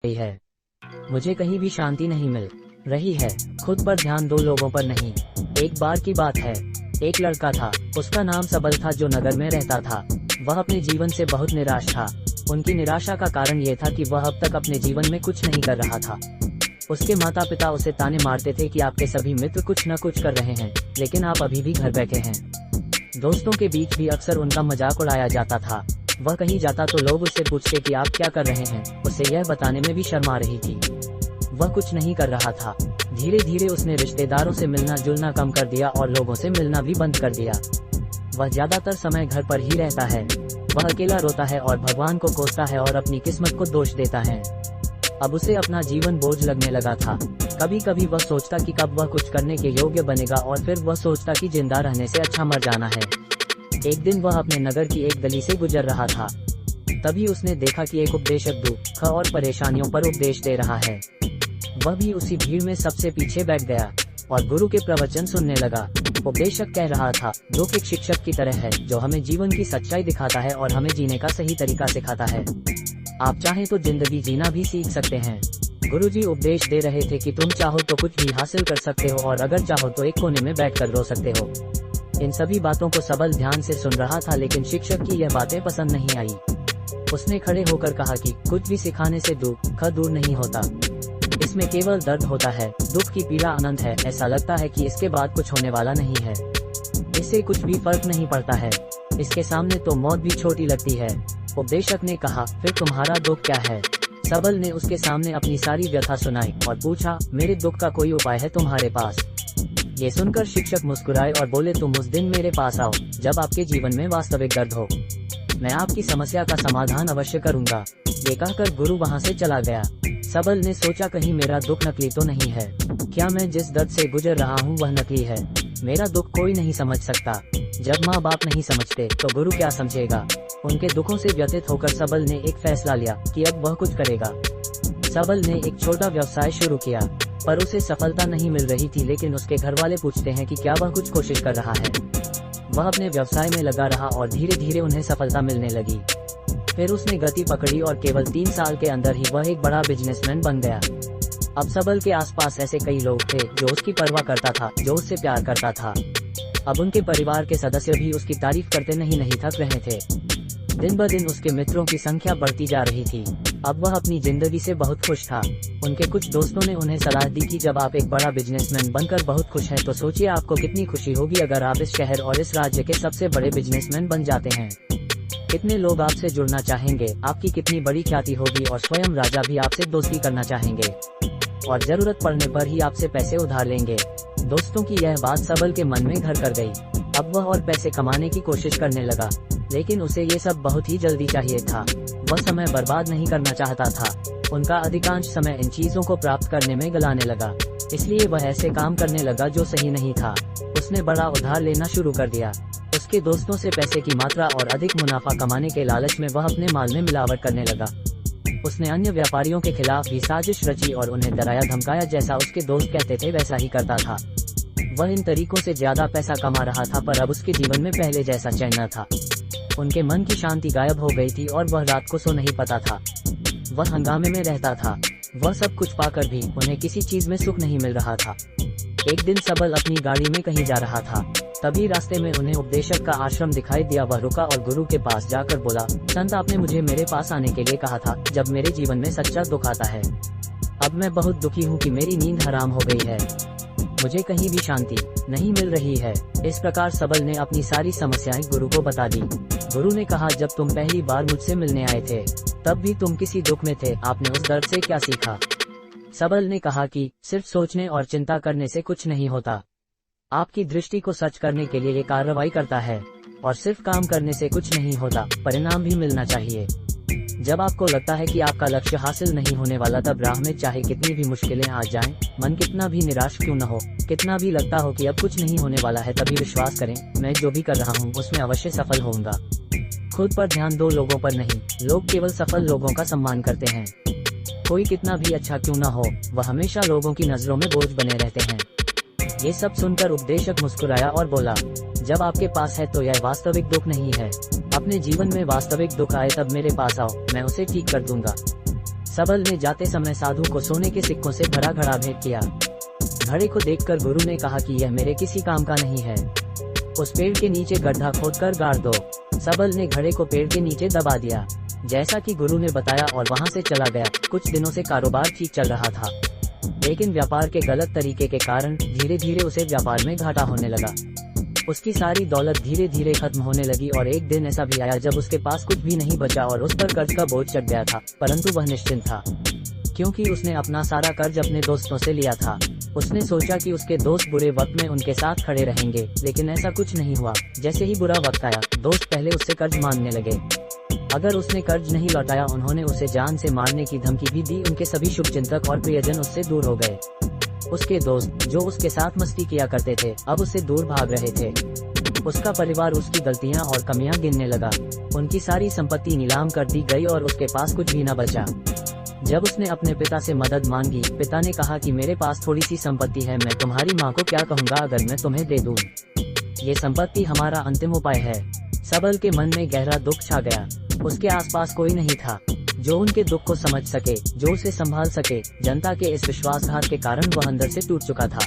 गई है। मुझे कहीं भी शांति नहीं मिल रही है। खुद पर ध्यान दो, लोगों पर नहीं। एक बार की बात है, एक लड़का था, उसका नाम सबल था, जो नगर में रहता था। वह अपने जीवन से बहुत निराश था। उनकी निराशा का कारण यह था कि वह अब तक अपने जीवन में कुछ नहीं कर रहा था। उसके माता पिता उसे ताने मारते थे कि आपके सभी मित्र कुछ न कुछ कर रहे हैं, लेकिन आप अभी भी घर बैठे हैं। दोस्तों के बीच भी अक्सर उनका मजाक उड़ाया जाता था। वह कहीं जाता तो लोग उससे पूछते कि आप क्या कर रहे हैं। उसे यह बताने में भी शर्म आ रही थी। वह कुछ नहीं कर रहा था। धीरे धीरे उसने रिश्तेदारों से मिलना जुलना कम कर दिया और लोगों से मिलना भी बंद कर दिया। वह ज्यादातर समय घर पर ही रहता है। वह अकेला रोता है और भगवान को कोसता है और अपनी किस्मत को दोष देता है। अब उसे अपना जीवन बोझ लगने लगा था। कभी कभी वह सोचता कि कब वह कुछ करने के योग्य बनेगा, और फिर वह सोचता कि जिंदा रहने से अच्छा मर जाना है। एक दिन वह अपने नगर की एक गली से गुजर रहा था। तभी उसने देखा कि एक उपदेशक दुख और परेशानियों पर उपदेश दे रहा है। वह भी उसी भीड़ में सबसे पीछे बैठ गया और गुरु के प्रवचन सुनने लगा। उपदेशक कह रहा था, दुख एक शिक्षक की तरह है, जो हमें जीवन की सच्चाई दिखाता है और हमें जीने का सही तरीका सिखाता है। आप चाहें तो जिंदगी जीना भी सीख सकते हैं। गुरुजी उपदेश दे रहे थे कि तुम चाहो तो कुछ भी हासिल कर सकते हो, और अगर चाहो तो एक कोने में बैठकर रो सकते हो। इन सभी बातों को सबल ध्यान से सुन रहा था, लेकिन शिक्षक की यह बातें पसंद नहीं आई। उसने खड़े होकर कहा कि कुछ भी सिखाने से दुख दूर नहीं होता। इसमें केवल दर्द होता है। दुख की पीड़ा अनंत है। ऐसा लगता है कि इसके बाद कुछ होने वाला नहीं है। इससे कुछ भी फर्क नहीं पड़ता है। इसके सामने तो मौत भी छोटी लगती है। उपदेशक ने कहा, फिर तुम्हारा दुख क्या है? सबल ने उसके सामने अपनी सारी व्यथा सुनाई और पूछा, मेरे दुख का कोई उपाय है तुम्हारे पास? ये सुनकर शिक्षक मुस्कुराए और बोले, तुम उस दिन मेरे पास आओ जब आपके जीवन में वास्तविक दर्द हो। मैं आपकी समस्या का समाधान अवश्य करूंगा। ये कहकर गुरु वहां से चला गया। सबल ने सोचा, कहीं मेरा दुख नकली तो नहीं है? क्या मैं जिस दर्द से गुजर रहा हूँ वह नकली है? मेरा दुख कोई नहीं समझ सकता। जब माँ बाप नहीं समझते तो गुरु क्या समझेगा? उनके दुखों से व्यथित होकर सबल ने एक फैसला लिया कि अब वह कुछ करेगा। सबल ने एक छोटा व्यवसाय शुरू किया, पर उसे सफलता नहीं मिल रही थी। लेकिन उसके घर वाले पूछते हैं कि क्या वह कुछ कोशिश कर रहा है। वह अपने व्यवसाय में लगा रहा और धीरे धीरे उन्हें सफलता मिलने लगी। फिर उसने गति पकड़ी और केवल 3 साल के अंदर ही वह एक बड़ा बिजनेसमैन बन गया। अब सबल के आसपास ऐसे कई लोग थे जो उसकी परवाह करता था, जो उससे प्यार करता था। अब उनके परिवार के सदस्य भी उसकी तारीफ करते नहीं थक रहे थे। दिन ब दिन उसके मित्रों की संख्या बढ़ती जा रही थी। अब वह अपनी जिंदगी से बहुत खुश था। उनके कुछ दोस्तों ने उन्हें सलाह दी कि जब आप एक बड़ा बिजनेसमैन बनकर बहुत खुश हैं, तो सोचिए आपको कितनी खुशी होगी अगर आप इस शहर और इस राज्य के सबसे बड़े बिजनेसमैन बन जाते हैं। कितने लोग आपसे जुड़ना चाहेंगे, आपकी कितनी बड़ी ख्याति होगी, और स्वयं राजा भी आपसे दोस्ती करना चाहेंगे और जरूरत पड़ने पर ही आपसे पैसे उधार लेंगे। दोस्तों की यह बात सबल के मन में घर कर गई। अब वह और पैसे कमाने की कोशिश करने लगा, लेकिन उसे ये सब बहुत ही जल्दी चाहिए था। वह समय बर्बाद नहीं करना चाहता था। उनका अधिकांश समय इन चीजों को प्राप्त करने में गलाने लगा। इसलिए वह ऐसे काम करने लगा जो सही नहीं था। उसने बड़ा उधार लेना शुरू कर दिया। उसके दोस्तों से पैसे की मात्रा और अधिक मुनाफा कमाने के लालच में वह अपने माल में मिलावट करने लगा। उसने अन्य व्यापारियों के खिलाफ भी साजिश रची और उन्हें डराया धमकाया। जैसा उसके दोस्त कहते थे वैसा ही करता था। वह इन तरीकों से ज्यादा पैसा कमा रहा था, पर अब उसके जीवन में पहले जैसा चैन न था। उनके मन की शांति गायब हो गई थी और वह रात को सो नहीं पाता था। वह हंगामे में रहता था। वह सब कुछ पाकर भी उन्हें किसी चीज में सुख नहीं मिल रहा था। एक दिन सबल अपनी गाड़ी में कहीं जा रहा था। तभी रास्ते में उन्हें उपदेशक का आश्रम दिखाई दिया। वह रुका और गुरु के पास जाकर बोला, संत, आपने मुझे मेरे पास आने के लिए कहा था जब मेरे जीवन में सच्चा दुख आता है। अब मैं बहुत दुखी हूँ कि मेरी नींद हराम हो गई है। मुझे कहीं भी शांति नहीं मिल रही है। इस प्रकार सबल ने अपनी सारी समस्याएं गुरु को बता दी। गुरु ने कहा, जब तुम पहली बार मुझसे मिलने आए थे तब भी तुम किसी दुख में थे। आपने उस दर्द से क्या सीखा? सबल ने कहा कि सिर्फ सोचने और चिंता करने से कुछ नहीं होता। आपकी दृष्टि को सच करने के लिए ये कार्रवाई करता है, और सिर्फ काम करने से कुछ नहीं होता, परिणाम भी मिलना चाहिए। जब आपको लगता है कि आपका लक्ष्य हासिल नहीं होने वाला, तब राह में चाहे कितनी भी मुश्किलें आ जाएं, मन कितना भी निराश क्यों न हो, कितना भी लगता हो कि अब कुछ नहीं होने वाला है, तभी विश्वास करें, मैं जो भी कर रहा हूँ उसमें अवश्य सफल होऊंगा। खुद पर ध्यान दो, लोगों पर नहीं। लोग केवल सफल लोगों का सम्मान करते हैं। कोई कितना भी अच्छा क्यों न हो, वह हमेशा लोगों की नजरों में बोझ बने रहते हैं। ये सब सुनकर उपदेशक मुस्कुराया और बोला, जब आपके पास है तो यह वास्तविक दुख नहीं है। अपने जीवन में वास्तविक दुख आए तब मेरे पास आओ, मैं उसे ठीक कर दूंगा। सबल ने जाते समय साधु को सोने के सिक्कों से भरा घड़ा भेंट किया। घड़े को देखकर गुरु ने कहा कि यह मेरे किसी काम का नहीं है, उस पेड़ के नीचे गड्ढा खोदकर गाड़ दो। सबल ने घड़े को पेड़ के नीचे दबा दिया, जैसा कि गुरु ने बताया, और वहां से चला गया। कुछ दिनों से कारोबार ठीक चल रहा था, लेकिन व्यापार के गलत तरीके के कारण धीरे धीरे उसे व्यापार में घाटा होने लगा। उसकी सारी दौलत धीरे धीरे खत्म होने लगी और एक दिन ऐसा भी आया जब उसके पास कुछ भी नहीं बचा और उस पर कर्ज का बोझ चढ़ गया था। परंतु वह निश्चिंत था, क्योंकि उसने अपना सारा कर्ज अपने दोस्तों से लिया था। उसने सोचा कि उसके दोस्त बुरे वक्त में उनके साथ खड़े रहेंगे, लेकिन ऐसा कुछ नहीं हुआ। जैसे ही बुरा वक्त आया, दोस्त पहले उससे कर्ज मांगने लगे। अगर उसने कर्ज नहीं लौटाया, उन्होंने उसे जान से मारने की धमकी भी दी। उनके सभी शुभचिंतक और प्रियजन उससे दूर हो गए। उसके दोस्त जो उसके साथ मस्ती किया करते थे, अब उससे दूर भाग रहे थे। उसका परिवार उसकी गलतियां और कमियां गिनने लगा। उनकी सारी संपत्ति नीलाम कर दी गई और उसके पास कुछ भी न बचा। जब उसने अपने पिता से मदद मांगी, पिता ने कहा कि मेरे पास थोड़ी सी संपत्ति है, मैं तुम्हारी माँ को क्या कहूँगा अगर मैं तुम्हें दे दूँ। ये संपत्ति हमारा अंतिम उपाय है। सबल के मन में गहरा दुख छा गया। उसके आसपास कोई नहीं था जो उनके दुख को समझ सके, जो उसे संभाल सके। जनता के इस विश्वासघात के कारण वह अंदर से टूट चुका था।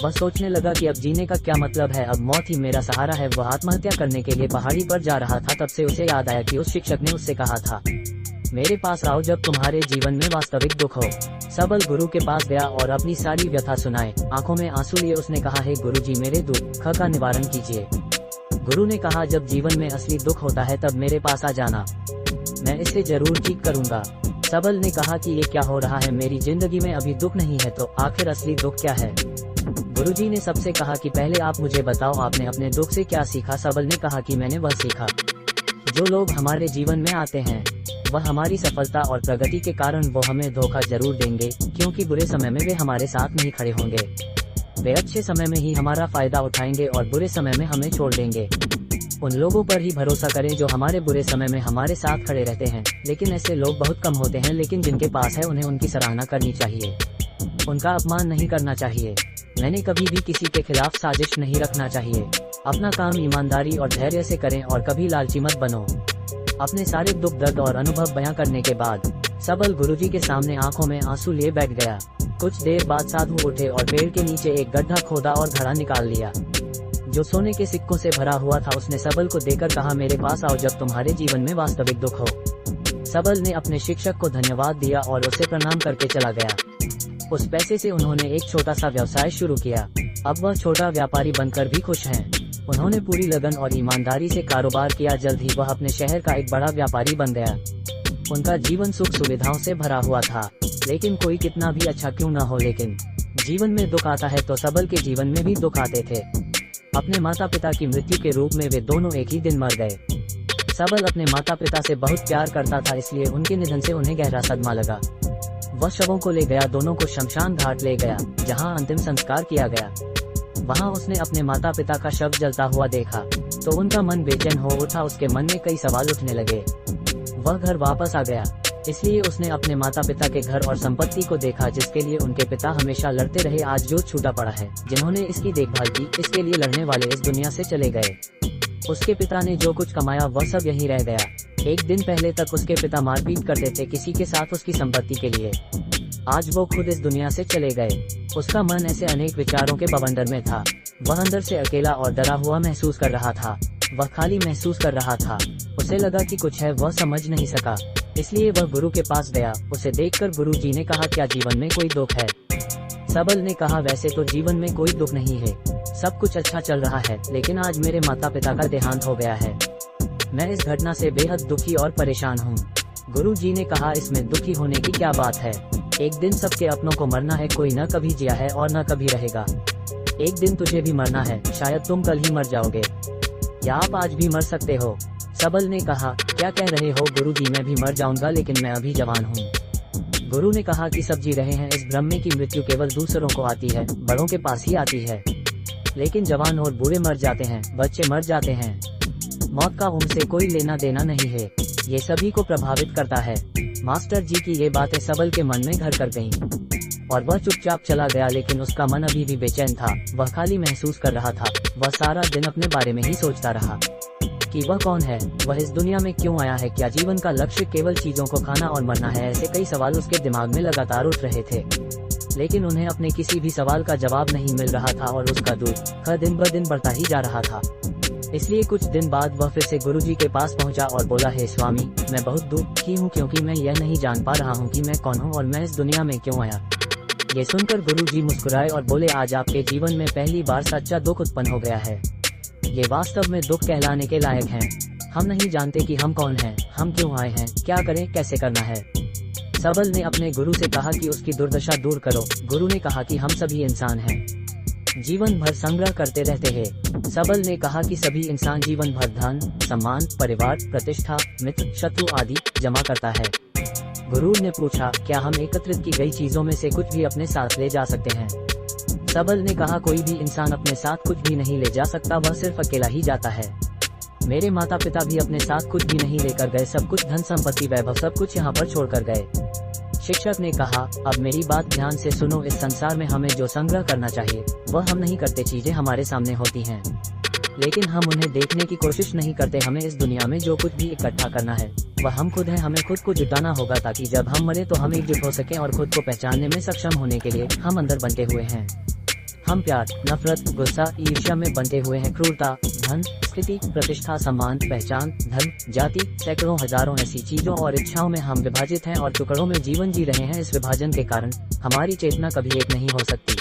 वह सोचने लगा कि अब जीने का क्या मतलब है, अब मौत ही मेरा सहारा है। वह आत्महत्या करने के लिए पहाड़ी पर जा रहा था, तब से उसे याद आया कि उस शिक्षक ने उससे कहा था, मेरे पास आओ जब तुम्हारे जीवन में वास्तविक दुख हो। सबल गुरु के पास गया और अपनी सारी व्यथा सुनाए। आंखों में आंसू लिए उसने कहा, हे गुरु जी, मेरे दुख का निवारण कीजिए। गुरु ने कहा, जब जीवन में असली दुख होता है तब मेरे पास आ जाना, मैं इसे जरूर ठीक करूंगा। सबल ने कहा कि ये क्या हो रहा है, मेरी जिंदगी में अभी दुख नहीं है, तो आखिर असली दुख क्या है। गुरुजी ने सबसे कहा कि पहले आप मुझे बताओ, आपने अपने दुख से क्या सीखा। सबल ने कहा कि मैंने वह सीखा, जो लोग हमारे जीवन में आते हैं वह हमारी सफलता और प्रगति के कारण वो हमें धोखा जरूर देंगे, क्योंकि बुरे समय में वे हमारे साथ नहीं खड़े होंगे। वे अच्छे समय में ही हमारा फायदा उठाएंगे और बुरे समय में हमें छोड़ देंगे। उन लोगों पर ही भरोसा करें जो हमारे बुरे समय में हमारे साथ खड़े रहते हैं। लेकिन ऐसे लोग बहुत कम होते हैं, लेकिन जिनके पास है उन्हें उनकी सराहना करनी चाहिए, उनका अपमान नहीं करना चाहिए। मैंने कभी भी किसी के खिलाफ साजिश नहीं रखना चाहिए। अपना काम ईमानदारी और धैर्य से करें और कभी लालची मत बनो। अपने सारे दुख दर्द और अनुभव बयां करने के बाद सबल गुरुजी के सामने आंखों में आंसू लिए बैठ गया। कुछ देर बाद साधु उठे और पेड़ के नीचे एक गड्ढा खोदा और घड़ा निकाल लिया, जो सोने के सिक्कों से भरा हुआ था। उसने सबल को देकर कहा, मेरे पास आओ जब तुम्हारे जीवन में वास्तविक दुख हो। सबल ने अपने शिक्षक को धन्यवाद दिया और उसे प्रणाम करके चला गया। उस पैसे से उन्होंने एक छोटा सा व्यवसाय शुरू किया। अब वह छोटा व्यापारी बनकर भी खुश हैं। उन्होंने पूरी लगन और ईमानदारी से कारोबार किया। जल्द ही वह अपने शहर का एक बड़ा व्यापारी बन गया। उनका जीवन सुख सुविधाओं से भरा हुआ था। लेकिन कोई कितना भी अच्छा क्यों न हो, लेकिन जीवन में दुख आता है तो सबल के जीवन में भी दुख आते थे। अपने माता पिता की मृत्यु के रूप में वे दोनों एक ही दिन मर गए। सबल अपने माता पिता से बहुत प्यार करता था, इसलिए उनके निधन से उन्हें गहरा सदमा लगा। वह शवों को ले गया, दोनों को शमशान घाट ले गया, जहां अंतिम संस्कार किया गया। वहां उसने अपने माता पिता का शव जलता हुआ देखा तो उनका मन बेचैन हो उठा। उसके मन में कई सवाल उठने लगे। वह घर वापस आ गया, इसलिए उसने अपने माता पिता के घर और संपत्ति को देखा, जिसके लिए उनके पिता हमेशा लड़ते रहे। आज जो छूटा पड़ा है, जिन्होंने इसकी देखभाल की, इसके लिए लड़ने वाले इस दुनिया से चले गए। उसके पिता ने जो कुछ कमाया वह सब यहीं रह गया। एक दिन पहले तक उसके पिता मारपीट करते थे किसी के साथ उसकी संपत्ति के लिए। आज वो खुद इस दुनिया से चले गए। उसका मन ऐसे अनेक विचारों के बवंडर में था। वह अंदर से अकेला और डरा हुआ महसूस कर रहा था। वह खाली महसूस कर रहा था। उसे लगा कि कुछ है, वह समझ नहीं सका, इसलिए वह गुरु के पास गया। उसे देखकर गुरु जी ने कहा, क्या जीवन में कोई दुख है? सबल ने कहा, वैसे तो जीवन में कोई दुख नहीं है, सब कुछ अच्छा चल रहा है, लेकिन आज मेरे माता पिता का देहांत हो गया है। मैं इस घटना से बेहद दुखी और परेशान हूँ। गुरु जी ने कहा, इसमें दुखी होने की क्या बात है? एक दिन सबके अपनों को मरना है, कोई न कभी जिया है और न कभी रहेगा। एक दिन तुझे भी मरना है, शायद तुम कल ही मर जाओगे, या आप आज भी मर सकते हो। सबल ने कहा, क्या कह रहे हो गुरुजी? मैं भी मर जाऊंगा, लेकिन मैं अभी जवान हूँ। गुरु ने कहा कि सब जी रहे हैं इस भ्रम में कि मृत्यु केवल दूसरों को आती है, बड़ों के पास ही आती है, लेकिन जवान और बूढ़े मर जाते हैं, बच्चे मर जाते हैं। मौत का उम्र से कोई लेना देना नहीं है, ये सभी को प्रभावित करता है। मास्टर जी की ये बातें सबल के मन में घर कर गईं और वह चुपचाप चला गया, लेकिन उसका मन अभी भी बेचैन था। वह खाली महसूस कर रहा था। वह सारा दिन अपने बारे में ही सोचता रहा कि वह कौन है, वह इस दुनिया में क्यों आया है, क्या जीवन का लक्ष्य केवल चीजों को खाना और मरना है। ऐसे कई सवाल उसके दिमाग में लगातार उठ रहे थे, लेकिन उन्हें अपने किसी भी सवाल का जवाब नहीं मिल रहा था और उसका दुख दिन ब दिन बढ़ता ही जा रहा था। इसलिए कुछ दिन बाद वह फिर से गुरुजी के पास पहुंचा और बोला, हे स्वामी, मैं बहुत दुखी हूँ क्योंकि मैं यह नहीं जान पा रहा हूँ कि मैं कौन हूँ और मैं इस दुनिया में क्यों आया। ये सुनकर गुरुजी मुस्कुराए और बोले, आज आपके जीवन में पहली बार सच्चा दुख उत्पन्न हो गया है। ये वास्तव में दुख कहलाने के लायक हैं। हम नहीं जानते कि हम कौन हैं, हम क्यों आए हैं, क्या करें, कैसे करना है। सबल ने अपने गुरु से कहा कि उसकी दुर्दशा दूर करो। गुरु ने कहा कि हम सभी इंसान हैं, जीवन भर संग्रह करते रहते हैं। सबल ने कहा कि सभी इंसान जीवन भर धन, सम्मान, परिवार, प्रतिष्ठा, मित्र, शत्रु आदि जमा करता है। गुरु ने पूछा, क्या हम एकत्रित की गई चीजों में से कुछ भी अपने साथ ले जा सकते हैं। सबल ने कहा, कोई भी इंसान अपने साथ कुछ भी नहीं ले जा सकता, वह सिर्फ अकेला ही जाता है। मेरे माता पिता भी अपने साथ कुछ भी नहीं लेकर गए, सब कुछ धन संपत्ति वैभव सब कुछ यहाँ पर छोड़कर गए। शिक्षक ने कहा, अब मेरी बात ध्यान से सुनो, इस संसार में हमें जो संग्रह करना चाहिए वह हम नहीं करते। चीजें हमारे सामने होती हैं, लेकिन हम उन्हें देखने की कोशिश नहीं करते। हमें इस दुनिया में जो कुछ भी इकट्ठा करना है वह हम खुद हैं। हमें खुद को जुटाना होगा ताकि जब हम मरे तो हम एकजुट हो सकें और खुद को पहचानने में सक्षम होने के लिए हम अंदर बंटे हुए हैं। हम प्यार, नफरत, गुस्सा, ईर्ष्या में बंटे हुए हैं। क्रूरता, धन, स्थिति, प्रतिष्ठा, सम्मान, पहचान, धर्म, जाति, सैकड़ों हजारों ऐसी चीजों और इच्छाओं में हम विभाजित हैं और टुकड़ों में जीवन जी रहे हैं। इस विभाजन के कारण हमारी चेतना कभी एक नहीं हो सकती।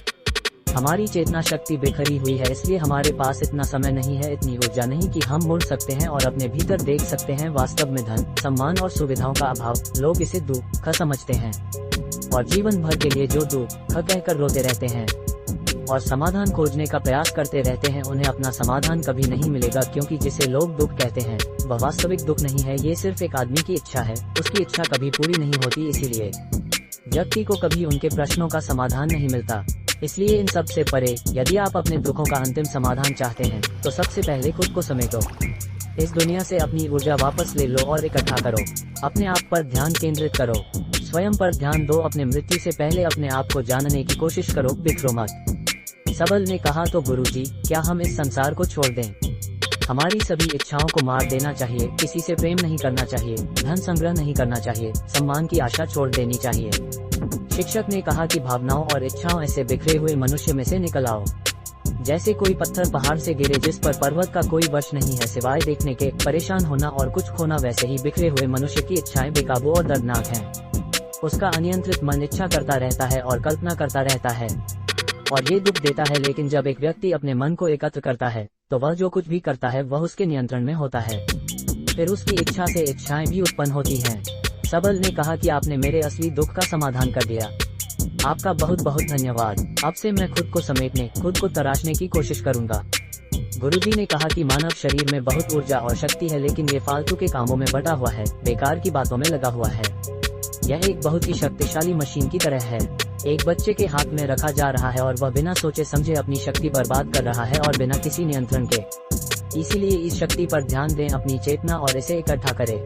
हमारी चेतना शक्ति बिखरी हुई है, इसलिए हमारे पास इतना समय नहीं है, इतनी ऊर्जा नहीं कि हम मुड़ सकते हैं और अपने भीतर देख सकते हैं। वास्तव में धन, सम्मान और सुविधाओं का अभाव, लोग इसे दुख समझते हैं और जीवन भर के लिए जो दुख कहकर रोते रहते हैं और समाधान खोजने का प्रयास करते रहते हैं, उन्हें अपना समाधान कभी नहीं मिलेगा, क्योंकि जिसे लोग दुख कहते हैं वह वास्तविक दुख नहीं है। ये सिर्फ एक आदमी की इच्छा है, उसकी इच्छा कभी पूरी नहीं होती, इसीलिए व्यक्ति को कभी उनके प्रश्नों का समाधान नहीं मिलता। इसलिए इन सब से परे, यदि आप अपने दुखों का अंतिम समाधान चाहते हैं तो सबसे पहले खुद को समेटो। इस दुनिया से अपनी ऊर्जा वापस ले लो और इकट्ठा करो। अपने आप पर ध्यान केंद्रित करो, स्वयं पर ध्यान दो। अपने मृत्यु से पहले अपने आप को जानने की कोशिश करो, बिखरो मत। सबल ने कहा, तो गुरुजी, क्या हम इस संसार को छोड़ दें? हमारी सभी इच्छाओं को मार देना चाहिए, किसी से प्रेम नहीं करना चाहिए, धन संग्रह नहीं करना चाहिए, सम्मान की आशा छोड़ देनी चाहिए। शिक्षक ने कहा कि भावनाओं और इच्छाओं ऐसे बिखरे हुए मनुष्य में से निकल आओ, जैसे कोई पत्थर पहाड़ से गिरे जिस पर पर्वत का कोई वश नहीं है सिवाय देखने के। परेशान होना और कुछ खोना, वैसे ही बिखरे हुए मनुष्य की इच्छाएं बेकाबू और दर्दनाक हैं। उसका अनियंत्रित मन इच्छा करता रहता है और कल्पना करता रहता है और ये दुख देता है। लेकिन जब एक व्यक्ति अपने मन को एकत्र करता है तो वह जो कुछ भी करता है वह उसके नियंत्रण में होता है। फिर उसकी इच्छा से इच्छाएं भी उत्पन्न होती हैं। सबल ने कहा कि आपने मेरे असली दुख का समाधान कर दिया, आपका बहुत बहुत धन्यवाद। अब से मैं खुद को समेटने, खुद को तराशने की कोशिश करूंगा। गुरुजी ने कहा कि मानव शरीर में बहुत ऊर्जा और शक्ति है, लेकिन ये फालतू के कामों में बटा हुआ है, बेकार की बातों में लगा हुआ है। यह एक बहुत ही शक्तिशाली मशीन की तरह है, एक बच्चे के हाथ में रखा जा रहा है और वह बिना सोचे समझे अपनी शक्ति बर्बाद कर रहा है और बिना किसी नियंत्रण के। इसीलिए इस शक्ति पर ध्यान दें, अपनी चेतना, और इसे इकट्ठा करें।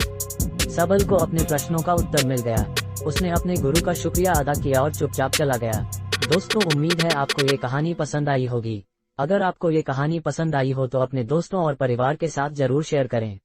सबल को अपने प्रश्नों का उत्तर मिल गया। उसने अपने गुरु का शुक्रिया अदा किया और चुपचाप चला गया। दोस्तों, उम्मीद है आपको ये कहानी पसंद आई होगी। अगर आपको ये कहानी पसंद आई हो तो अपने दोस्तों और परिवार के साथ जरूर शेयर करें।